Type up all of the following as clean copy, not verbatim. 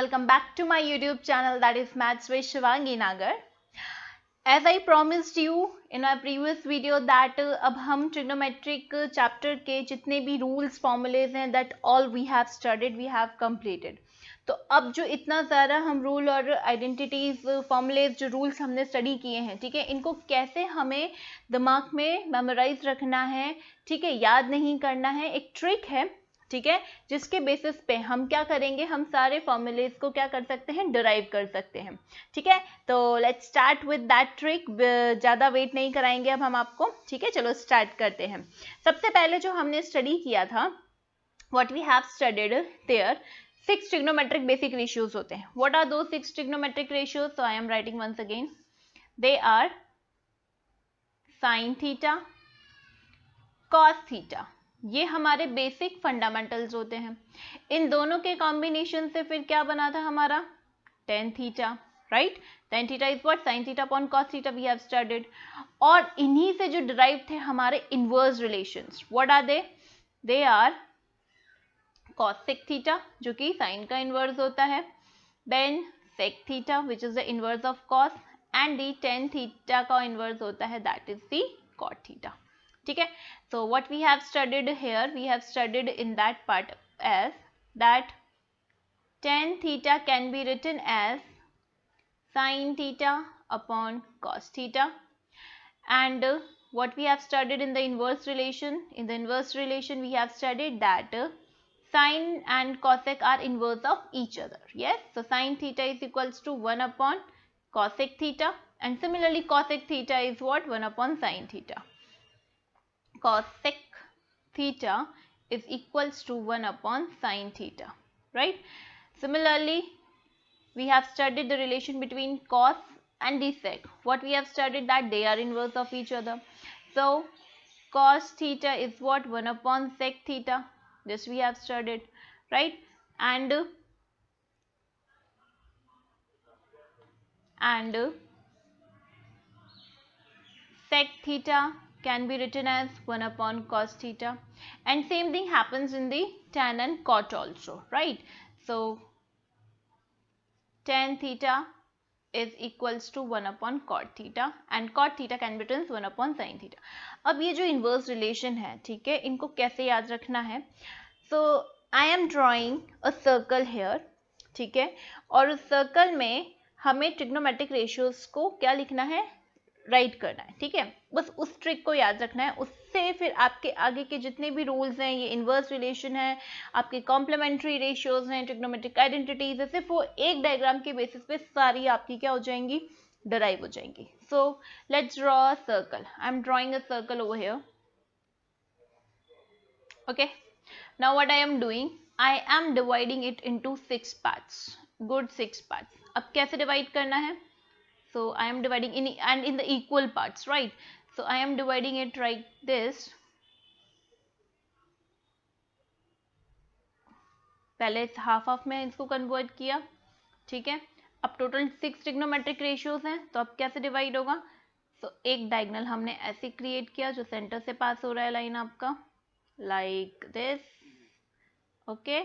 welcome back to my YouTube channel, that is Maths with Shivangi Nagar. As I promised you in my previous video that अब हम trigonometric chapter के जितने भी rules formulas हैं that all we have studied, we have completed. तो अब जो इतना ज़्यादा हम रूल और आइडेंटिटीज फॉर्मुलेज जो रूल्स हमने स्टडी किए हैं, ठीक है, इनको कैसे हमें दिमाग में मेमोराइज रखना है, ठीक है, याद नहीं करना है, एक ट्रिक है, ठीक है, जिसके बेसिस पे हम क्या करेंगे, हम सारे फॉर्मूलेज को क्या कर सकते हैं, डिराइव कर सकते हैं, ठीक है. तो let's start with that trick. ज़्यादा वेट नहीं कराएंगे अब हम आपको, ठीक है. चलो स्टार्ट करते हैं. सबसे पहले जो हमने स्टडी किया था, what we have studied there, 6 trigonometric basic ratios होते हैं. What are those 6 trigonometric ratios? So I am writing once again. They are sine theta, cos theta. ये हमारे बेसिक फंडामेंटल्स होते हैं. इन दोनों के कॉम्बिनेशन से फिर क्या बना था हमारा, tan theta, right. Tan theta is what, sine theta upon cos theta we have studied. और इन्हीं से जो डिराइव थे हमारे inverse relations, what are they? They are cosec theta जो कि साइन का इनवर्स होता है, then sec theta which is the inverse of cos, and the tan theta का इनवर्स होता है, that is the cot theta, ठीक है. So what we have studied here, we have studied in that part as that tan theta can be written as sin theta upon cos theta, and what we have studied in the inverse relation, in the inverse relation we have studied that sin and cosec are inverse of each other. Yes, so sin theta is equals to 1 upon cosec theta, and similarly cosec theta is what, 1 upon sin theta. Cosec theta is equals to 1 upon sin theta, right. Similarly, we have studied the relation between cos and the sec. What we have studied, that they are inverse of each other. So cos theta is what, 1 upon sec theta. This we have studied, right. And sec theta can be written as 1 upon cos theta, and same thing happens in the tan and cot also, right. So tan theta is equals to 1 upon cot theta, and cot theta can be written as 1 upon sin theta. अब ये जो inverse relation है, ठीक है, इनको कैसे याद रखना है? So I am drawing a circle here, ठीक है, और उस सर्कल में हमें ट्रिग्नोमेट्रिक रेशियोज को क्या लिखना है, राइट करना है, ठीक है. बस उस ट्रिक को याद रखना है, उससे फिर आपके आगे के जितने भी रूल्स हैं, ये इनवर्स रिलेशन है, आपके कॉम्प्लीमेंट्री रेशियोज हैं, ट्रिग्नोमेट्रिक आइडेंटिटीज है, सिर्फ वो एक डायग्राम के बेसिस पे सारी आपकी क्या हो जाएंगी, डिराइव हो जाएंगी. So let's draw a circle. I am drawing a circle over here. Okay, now what I am doing, I am dividing it into 6 parts. Good, 6 parts. अब कैसे डिवाइड करना है? So I am dividing in the equal parts, right. So I am dividing it like this. पहले half में इसको convert किया, ठीक है. अब टोटल 6 ट्रिग्नोमेट्रिक रेशियोज हैं, तो अब कैसे डिवाइड होगा? So एक डायगोनल हमने ऐसे क्रिएट किया जो सेंटर से पास हो रहा है लाइन आपका, like this, okay,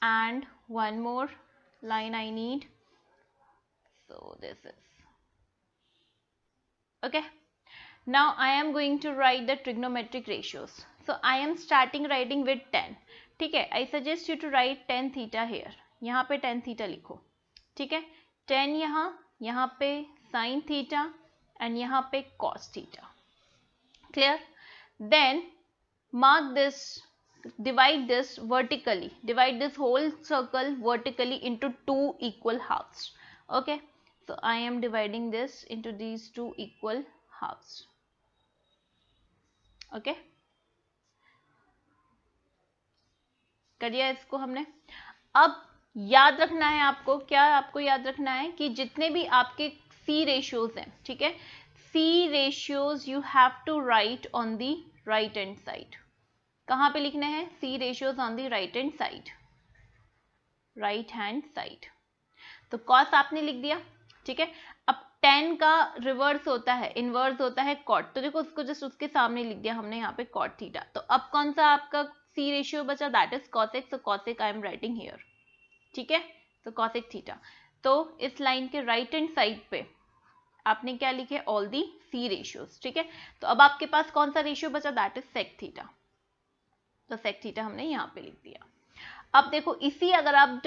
and one more line I need. So this is okay. Now I am going to write the trigonometric ratios. So I am starting writing with 10, ठीक है. I suggest you to write 10 theta here. यहाँ पे 10 theta लिखो, ठीक है. 10 यहाँ पे sin theta, and यहाँ पे cos theta. Clear? Then mark this, divide this vertically, divide this whole circle vertically into 2 equal halves. Okay, so I am dividing this into these 2 equal halves. Okay, कर दिया इसको हमने. अब याद रखना है आपको, क्या आपको याद रखना है कि जितने भी आपके C रेशियोज हैं, ठीक है, C ratios you have to write on the right hand side. कहाँ पे लिखने हैं? C ratios on the right hand side, right hand side. तो cos आपने लिख दिया, ठीक है. अब tan का रिवर्स होता है, इनवर्स होता है cot, तो देखो उसको जस्ट उसके सामने लिख दिया हमने यहाँ पे cot थीटा. तो अब कौन सा आपका C रेशियो बचा, that is cosec. So cosec I am writing here, ठीक है. तो कॉसेक थीटा। तो इस लाइन के राइट हैंड साइड पे आपने क्या लिखे, ऑल दी सी रेशियोज, ठीक है। तो अब आपके पास कौन सा रेशियो बचा, दैट इज सेक थीटा। तो सेक थीटा हमने यहाँ पे लिख दिया। अब देखो इसी अगर आप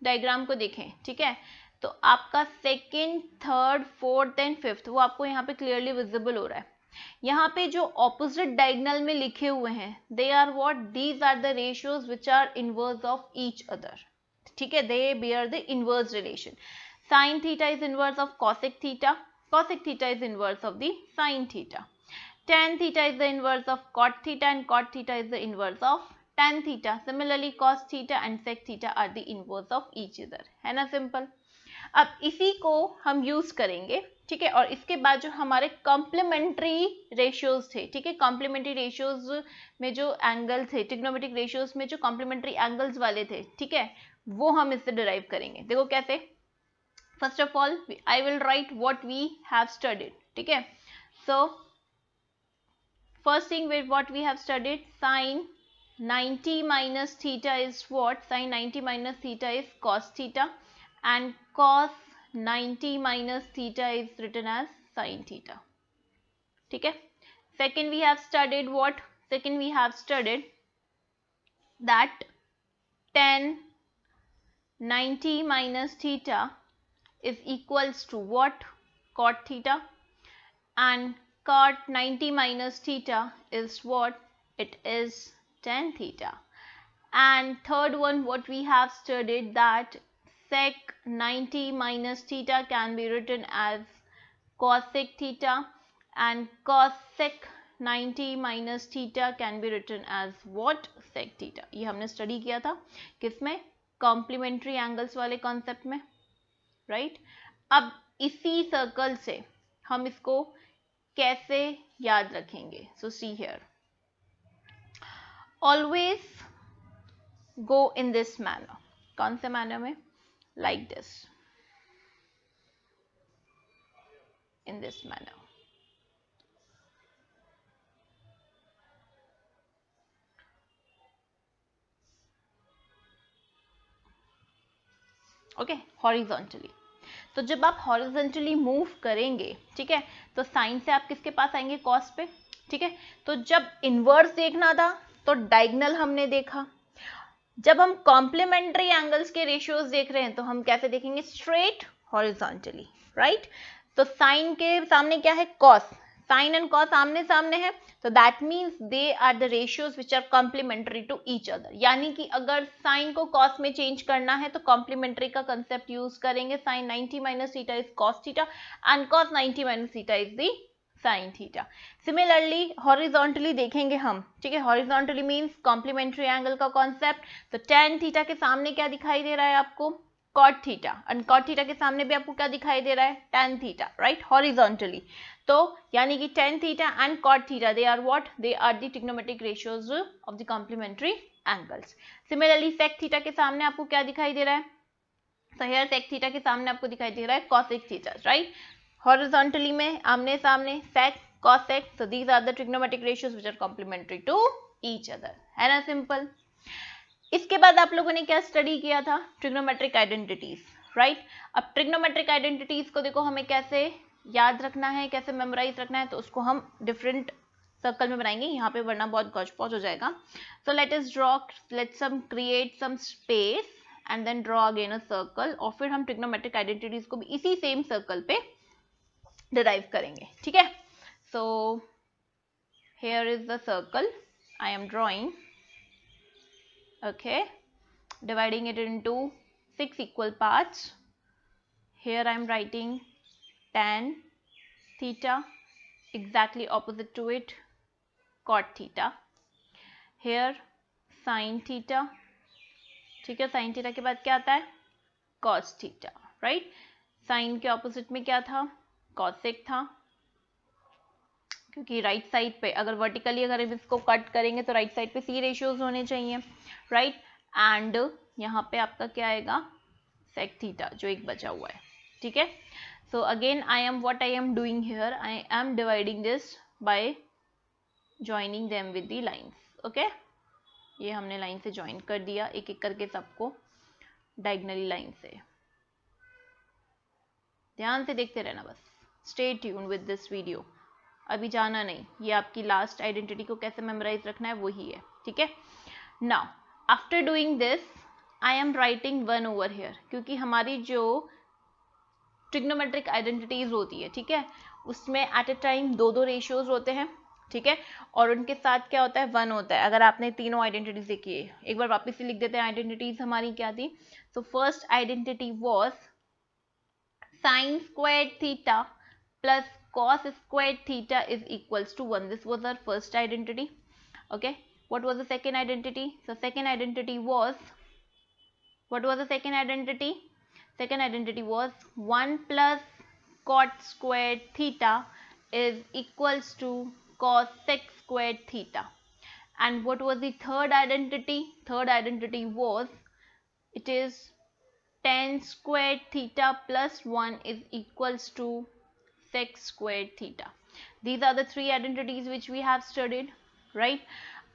डायग्राम को देखें, ठीक है, तो आपका second, third, fourth and fifth वो आपको यहाँ पे क्लियरली विजिबल हो रहा है। यहाँ पे जो ऑपोजिट डायगोनल में लिखे हुए हैं, they are what, these are the ratios which are inverse of each other, ठीक है, they bear the inverse relation. Sine theta is inverse of cosec theta, cosec theta is inverse of the sin theta, tan theta is the inverse of cot theta and cot theta is the inverse of tan theta. Similarly cos theta and sec theta are the inverse of each other, है ना simple. अब इसी को हम use करेंगे, ठीक है, और इसके बाद जो हमारे कॉम्प्लीमेंट्री रेशियोज थे, ठीक है, कॉम्प्लीमेंट्री रेशियोज में जो एंगल थे, ट्रिग्नोमेट्रिक रेशियोज में जो कॉम्प्लीमेंट्री एंगल्स वाले थे, ठीक है, वो हम इससे डिराइव करेंगे। देखो कैसे, first of all I will write what we have studied, ठीक है। So first thing with what we have studied, sin 90 minus theta is what, sin 90 minus theta is cos theta and cos 90 minus theta is written as sin theta, ठीक है। Second we have studied what, second we have studied that tan 90 minus theta is equals to what, cot theta, and cot 90 minus theta is what, it is tan theta. And third one what we have studied, that sec 90 minus theta can be written as cosec theta and cosec 90 minus theta can be written as what, sec theta. ये हमने study किया था किसमें, complementary angles वाले concept में, right. अब इसी circle से हम इसको कैसे याद रखेंगे, so see here, always go in this manner. कौन से मैनर में, like this, in this manner, okay, horizontally. तो जब आप हॉरिजॉन्टली मूव करेंगे, ठीक है, तो साइन से आप किसके पास आएंगे, कॉस पे, ठीक है। तो जब इनवर्स देखना था तो डायगोनल हमने देखा, जब हम कॉम्प्लीमेंट्री एंगल्स के रेशियोज देख रहे हैं तो हम कैसे देखेंगे, स्ट्रेट हॉरिजॉन्टली, राइट। तो साइन के सामने क्या है, कॉस, साइन एंड कॉस आमने सामने है, तो that means they are the ratios which are complementary to each other. यानी कि अगर साइन को कॉस में चेंज करना है तो कॉम्प्लीमेंट्री का कंसेप्ट यूज करेंगे। Sine 90 minus theta is cos theta and cos 90 minus theta is the sine theta. Similarly horizontally देखेंगे हम, ठीक है, हॉरिजॉन्टली मीन्स कॉम्प्लीमेंट्री एंगल का कॉन्सेप्ट। तो tan थीटा के सामने क्या दिखाई दे रहा है आपको, cot theta, and cot theta के सामने भी आपको क्या दिखाई दे रहा है, tan थीटा, राइट, हॉरिजॉन्टली। तो यानी कि tan theta and cot theta, they are what, they are the trigonometric ratios of the complementary angles. Similarly sec theta के सामने आपको क्या दिखाई दे रहा है, so here sec थीटा के सामने आपको दिखाई दे रहा है cosec थीटा, राइट, हॉरिजॉन्टली में आमने सामने sec cosec, so these are the trigonometric ratios which are complementary to each other, है ना सिंपल। इसके बाद आप लोगों ने क्या स्टडी किया था, ट्रिग्नोमेट्रिक आइडेंटिटीज, राइट। अब ट्रिग्नोमेट्रिक आइडेंटिटीज को देखो हमें कैसे याद रखना है, कैसे मेमोराइज रखना है, तो उसको हम डिफरेंट सर्कल में बनाएंगे, यहाँ पे वरना बहुत गौच पौच हो जाएगा। So let us draw, let some create some space and then draw again a circle, और फिर हम ट्रिग्नोमेट्रिक आइडेंटिटीज को भी इसी सेम सर्कल पे डिराइव करेंगे, ठीक है। So here is the circle I am drawing, okay, dividing it into 6 equal parts. Here I am writing tan theta, exactly opposite to it cot theta. Here sin theta, ठीक है, sin theta के बाद क्या आता है, cos theta, right. sin के opposite में क्या था, cosec था, क्योंकि राइट साइड पे अगर वर्टिकली अगर इसको कट करेंगे तो राइट साइड पे सी रेशियोज होने चाहिए, राइट। एंड यहाँ पे आपका क्या आएगा, सेक थीटा जो एक बचा हुआ है, ठीक है। So again I am what I am doing here, I am dividing this by joining them with the lines, okay. ये हमने लाइन से ज्वाइन कर दिया एक एक करके सबको, डायगनली लाइन से। ध्यान से देखते रहना बस, stay tune with this video, अभी जाना नहीं, ये आपकी लास्ट आइडेंटिटी को कैसे मेमोराइज रखना है वही है, ठीक है। Now after doing this I am writing 1 over here, क्योंकि हमारी जो ट्रिग्नोमेट्रिक आइडेंटिटीज होती है, ठीक है, उसमें एट ए टाइम 2 रेशियोज होते हैं, ठीक है, और उनके साथ क्या होता है 1 होता है। अगर आपने तीनों आइडेंटिटीज देखी है, एक बार वापस से लिख देते हैं आइडेंटिटीज हमारी क्या थी। So first identity was sin squared theta plus cos squared theta is equals to 1. This was our first identity. Okay, what was the second identity? So second identity was, what was the second identity? Second identity was 1 plus cot squared theta is equals to cos sec squared theta. And what was the third identity? Third identity was, it is tan squared theta plus 1 is equals to sec squared theta. These are the 3 identities which we have studied, right?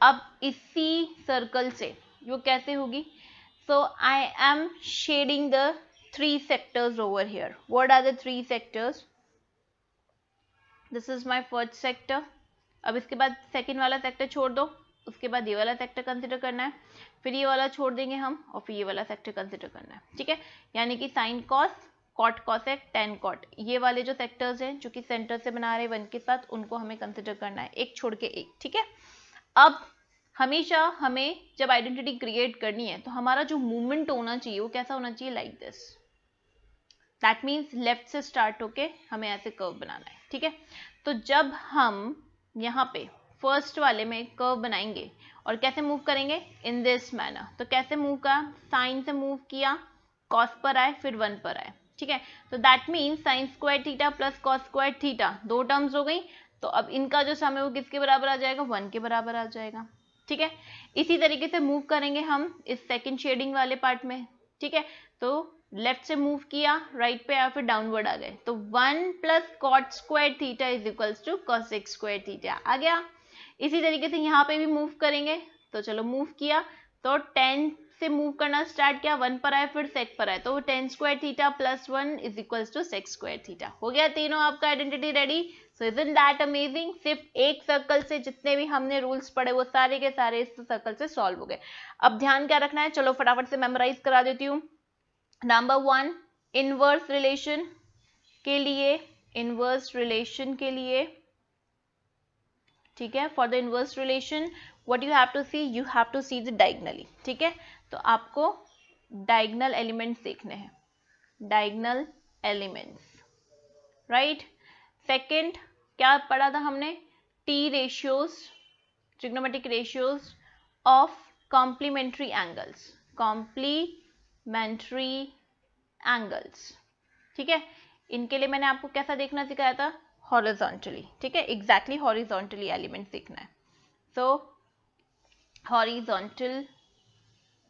अब इसी circle से वो कैसे होगी? So I am shading the 3 sectors over here. What are the 3 sectors? This is my first sector. अब इसके बाद second वाला सेक्टर छोड़ दो, उसके बाद ये वाला सेक्टर कंसिडर करना है, फिर ये वाला छोड़ देंगे हम, और फिर ये वाला सेक्टर कंसिडर करना है, ठीक है। यानी कि sine cos, cot cosec, tan cot, ये वाले जो सेक्टर्स हैं जो कि सेंटर से बना रहे 1 के साथ, उनको हमें कंसिडर करना है, एक छोड़ के एक, ठीक है। अब हमेशा हमें जब आइडेंटिटी क्रिएट करनी है तो हमारा जो मूवमेंट होना चाहिए वो कैसा होना चाहिए, like this. That means left से स्टार्ट होके हमें ऐसे कर्व बनाना है, ठीक है। तो जब हम यहाँ पे फर्स्ट वाले में कर्व बनाएंगे और कैसे मूव करेंगे, इन दिस मैनर। तो कैसे मूव का, साइन से मूव किया, कॉस पर आए, फिर 1 पर आए, ठीक है। तो that means sine square theta plus cos square theta 2 terms हो गई। तो अब इनका जो सम है वो किसके बराबर आ जाएगा, 1 के बराबर आ जाएगा, ठीक है। इसी तरीके से मूव करेंगे हम इस सेकेंड शेडिंग वाले पार्ट में, ठीक है। तो लेफ्ट से मूव किया, राइट पे आया, फिर डाउनवर्ड आ गए, तो 1 plus cot square theta is equals to cosec square theta आ गया। इसी तरीके से यहाँ पे भी मूव करेंगे, तो चलो मूव किया, तो 10 से मूव करना स्टार्ट किया, 1 पर आए, फिर सेक पर आए, तो 10 square theta plus 1 is equals to sec square theta. हो गया तीनों आपका identity ready. So isn't that amazing, सिर्फ एक सर्कल से जितने भी हमने रूल्स पढ़े वो सारे के सारे इस सर्कल से सॉल्व हो गए। अब ध्यान क्या रखना है, चलो फटाफट से मेमोराइज करा देती हूँ। नंबर 1, इनवर्स रिलेशन के लिए, इनवर्स रिलेशन के लिए, ठीक है, for the inverse relation what you have to see, you have to see the diagonally, ठीक है। तो आपको डायगनल एलिमेंट्स देखने हैं, डायगनल एलिमेंट्स, राइट। सेकंड क्या पढ़ा था हमने, T ratios, trigonometric ratios of complementary angles, complementary angles, ठीक है। इनके लिए मैंने आपको कैसा देखना सिखाया था, हॉरिजॉन्टली, ठीक है, एग्जैक्टली हॉरिजॉन्टली एलिमेंट्स देखना है। So horizontal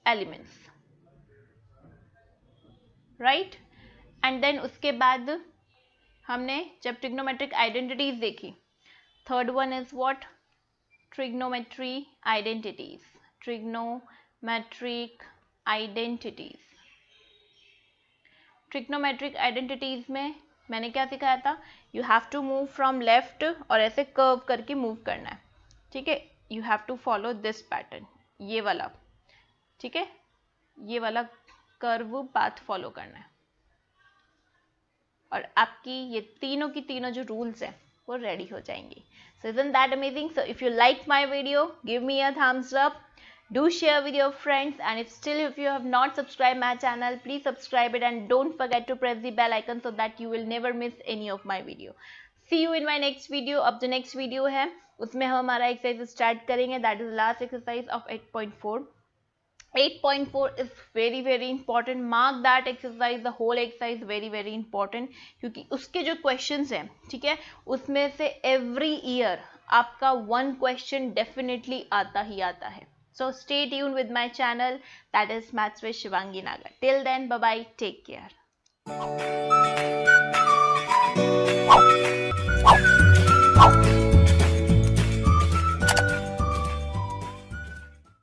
elements, right. And then उसके बाद हमने जब ट्रिग्नोमेट्रिक आइडेंटिटीज देखी, third one is what, trigonometry identities, trigonometric identities. Trigonometric identities में मैंने क्या सिखाया था, you have to move from left और ऐसे कर्व करके मूव करना है, ठीक है। You have to follow this pattern, ये वाला, ठीक है, ये वाला कर्व पाथ फॉलो करना है, और आपकी ये तीनों की तीनों जो रूल्स हैं वो रेडी हो जाएंगी। सो isn't that amazing? So if you like my video, give me a thumbs up, do share with your friends, and if you have not subscribed my channel, please subscribe it and don't forget to press the bell icon so that you will never miss any of my video. See you in my next video. अब जो next video है उसमें हम हमारा exercise start करेंगे, that is last exercise of 8.4. 8.4 is very very important. Mark that exercise, the whole exercise very very important, क्योंकि उसके जो questions हैं, ठीक है, उसमें से every year आपका 1 question definitely आता ही आता है. So stay tuned with my channel, that is Maths with Shivangi Nagar. Till then, bye bye, take care.